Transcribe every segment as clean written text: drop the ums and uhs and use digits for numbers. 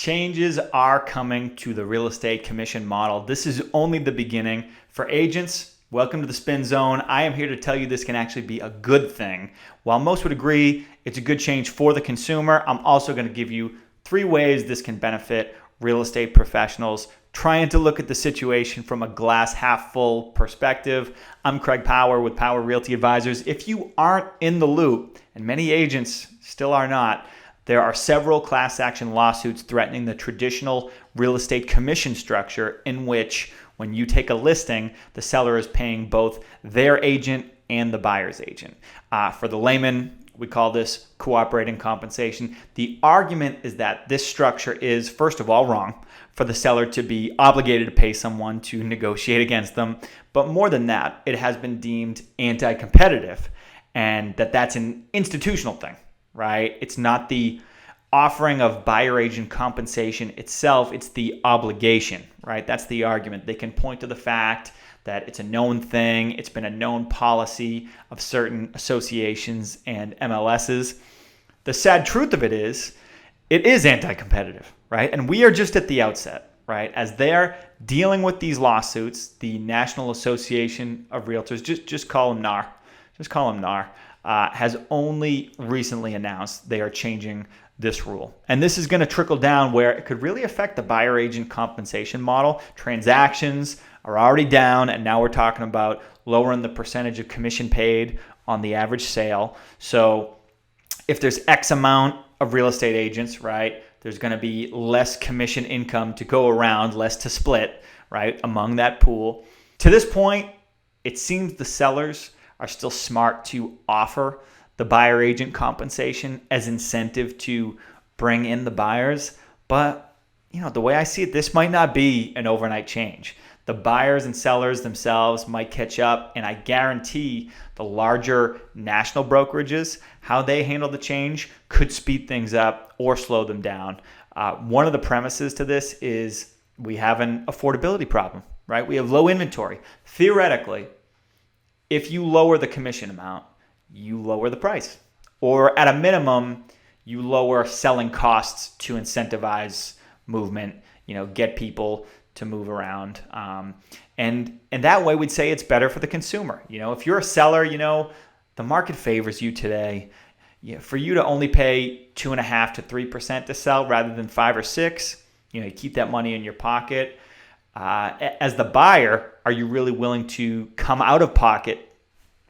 Changes are coming to the real estate commission model. This is only the beginning. For agents, welcome to the Spin Zone. I am here to tell you this can actually be a good thing. While most would agree it's a good change for the consumer, I'm also going to give you 3 ways this can benefit real estate professionals trying to look at the situation from a glass half full perspective. I'm Craig Power with Power Realty Advisors. If you aren't in the loop, and many agents still are not, there are several class action lawsuits threatening the traditional real estate commission structure in which when you take a listing, the seller is paying both their agent and the buyer's agent. For the layman, we call this cooperating compensation. The argument is that this structure is, first of all, wrong for the seller to be obligated to pay someone to negotiate against them. But more than that, it has been deemed anti-competitive and that's an institutional thing. Right? It's not the offering of buyer agent compensation itself, it's the obligation, right? That's the argument. They can point to the fact that it's a known thing, it's been a known policy of certain associations and MLSs. The sad truth of it is anti-competitive, right? And we are just at the outset, right? As they're dealing with these lawsuits, the National Association of Realtors, just call them NAR, has only recently announced they are changing this rule. And this is going to trickle down where it could really affect the buyer agent compensation model. Transactions are already down, and now we're talking about lowering the percentage of commission paid on the average sale. So if there's X amount of real estate agents, right, there's going to be less commission income to go around, less to split, right, among that pool. To this point, it seems the sellers are still smart to offer the buyer agent compensation as incentive to bring in the buyers. But, the way I see it, this might not be an overnight change. The buyers and sellers themselves might catch up, and I guarantee the larger national brokerages, how they handle the change could speed things up or slow them down. One of the premises to this is we have an affordability problem, right? We have low inventory. Theoretically, if you lower the commission amount, you lower the price. Or at a minimum, you lower selling costs to incentivize movement, get people to move around. And that way we'd say it's better for the consumer. If you're a seller, the market favors you today. For you to only pay 2.5% to 3% to sell rather than 5 or 6, you keep that money in your pocket. As the buyer, are you really willing to come out of pocket,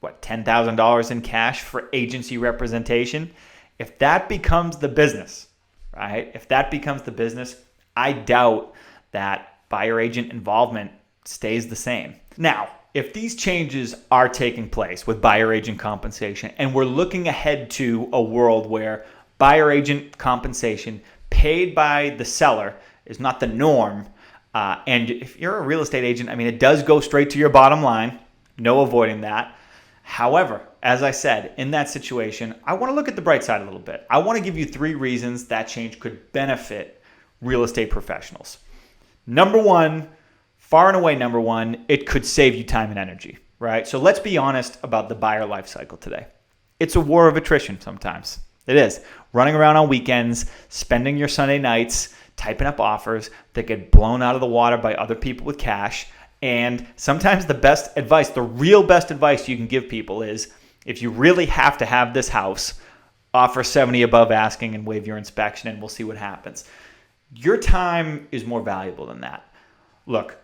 $10,000 in cash for agency representation? If that becomes the business, right? If that becomes the business, I doubt that buyer agent involvement stays the same. Now, if these changes are taking place with buyer agent compensation, and we're looking ahead to a world where buyer agent compensation paid by the seller is not the norm, and if you're a real estate agent, it does go straight to your bottom line. No avoiding that. However, as I said, in that situation, I want to look at the bright side a little bit. I want to give you 3 reasons that change could benefit real estate professionals. Number one, far and away number one, it could save you time and energy, right? So let's be honest about the buyer life cycle today. It's a war of attrition sometimes. It is. Running around on weekends, spending your Sunday nights, typing up offers that get blown out of the water by other people with cash. And sometimes the best advice, the real best advice you can give people is, if you really have to have this house, offer 70 above asking and waive your inspection, and we'll see what happens. Your time is more valuable than that. Look,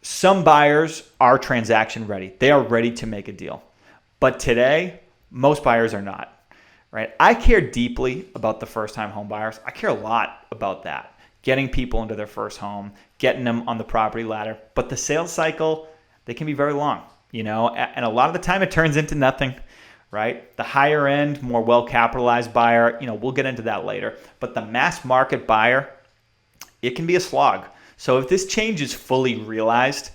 some buyers are transaction ready. They are ready to make a deal. But today, most buyers are not, right? I care deeply about the first-time home buyers. I care a lot about that. Getting people into their first home, getting them on the property ladder. But the sales cycle, they can be very long, and a lot of the time it turns into nothing, right? The higher end, more well-capitalized buyer, we'll get into that later. But the mass market buyer, it can be a slog. So if this change is fully realized,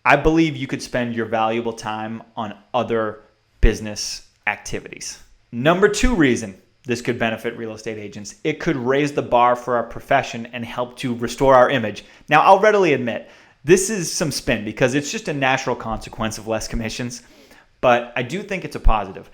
I believe you could spend your valuable time on other business activities. Number 2 reason this could benefit real estate agents. It could raise the bar for our profession and help to restore our image. Now, I'll readily admit, this is some spin because it's just a natural consequence of less commissions, but I do think it's a positive.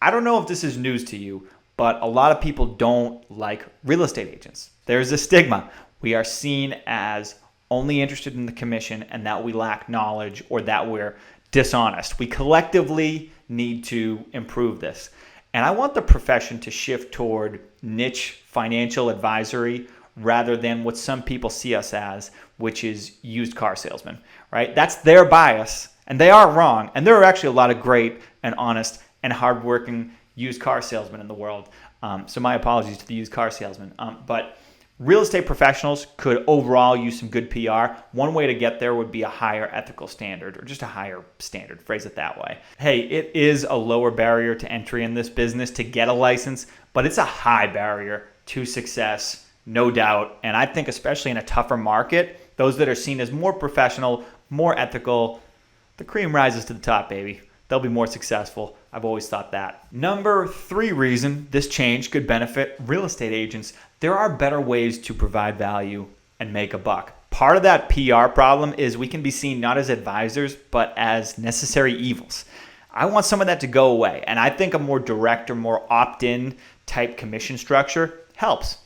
I don't know if this is news to you, but a lot of people don't like real estate agents. There's a stigma. we are seen as only interested in the commission and that we lack knowledge or that we're dishonest. We collectively need to improve this. And I want the profession to shift toward niche financial advisory rather than what some people see us as, which is used car salesmen, right? That's their bias, and they are wrong. And there are actually a lot of great and honest and hardworking used car salesmen in the world. So my apologies to the used car salesmen. But real estate professionals could overall use some good PR. One way to get there would be a higher ethical standard, or just a higher standard, phrase it that way. Hey, it is a lower barrier to entry in this business to get a license, but it's a high barrier to success, no doubt. And I think especially in a tougher market, those that are seen as more professional, more ethical, the cream rises to the top, baby. They'll be more successful. I've always thought that. Number 3 reason this change could benefit real estate agents: there are better ways to provide value and make a buck. Part of that PR problem is we can be seen not as advisors, but as necessary evils. I want some of that to go away. And I think a more direct or more opt-in type commission structure helps.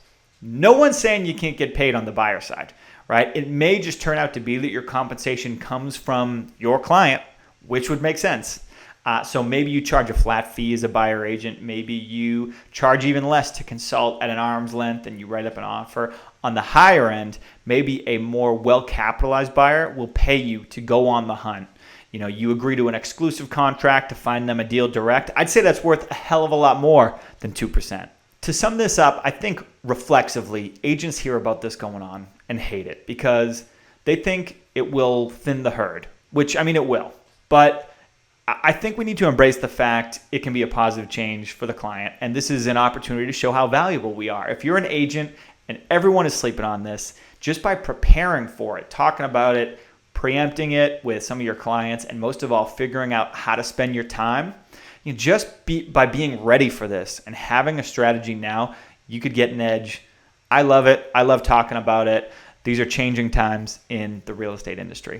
No one's saying you can't get paid on the buyer side, right? It may just turn out to be that your compensation comes from your client, which would make sense. So maybe you charge a flat fee as a buyer agent. Maybe you charge even less to consult at an arm's length and you write up an offer. On the higher end, maybe a more well-capitalized buyer will pay you to go on the hunt. You know, you agree to an exclusive contract to find them a deal direct. I'd say that's worth a hell of a lot more than 2%. To sum this up, I think reflexively, agents hear about this going on and hate it because they think it will thin the herd, which, I mean, it will. But I think we need to embrace the fact it can be a positive change for the client. And this is an opportunity to show how valuable we are. If you're an agent and everyone is sleeping on this, just by preparing for it, talking about it, preempting it with some of your clients, and most of all, figuring out how to spend your time, by being ready for this and having a strategy now, you could get an edge. I love it. I love talking about it. These are changing times in the real estate industry.